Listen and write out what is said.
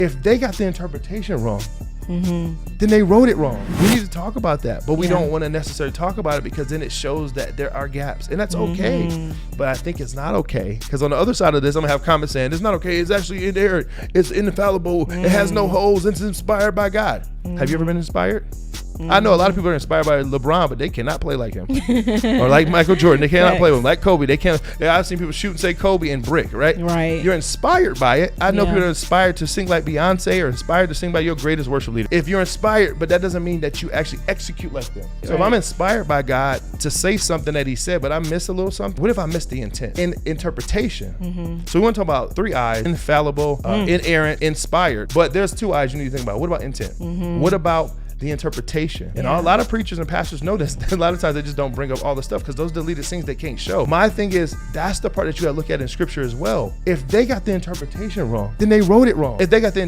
If they got the interpretation wrong, then they wrote it wrong. We need to talk about that, but we don't want to necessarily talk about it because then it shows that there are gaps, and that's okay. But I think it's not okay, because on the other side of this, I'm gonna have comments saying it's not okay. It's actually inerrant. It's infallible. It has no holes. It's inspired by God. Have you ever been inspired? I know a lot of people are inspired by LeBron, but they cannot play like him. Or like Michael Jordan, they cannot play with him. Like Kobe, they can't. I've seen people shoot and say Kobe and brick, right? Right. You're inspired by it. I know people are inspired to sing like Beyonce or inspired to sing by your greatest worship leader. If you're inspired, but that doesn't mean that you actually execute like them. So if I'm inspired by God to say something that he said, but I miss a little something, what if I miss the intent? In interpretation. So we want to talk about 3 I's: infallible, inerrant, inspired. But there's 2 I's you need to think about. What about intent? What about the interpretation? And a lot of preachers and pastors know this. A lot of times they just don't bring up all the stuff because those deleted things they can't show. My thing is, that's the part that you gotta look at in scripture as well. If they got the interpretation wrong, then they wrote it wrong. If they got the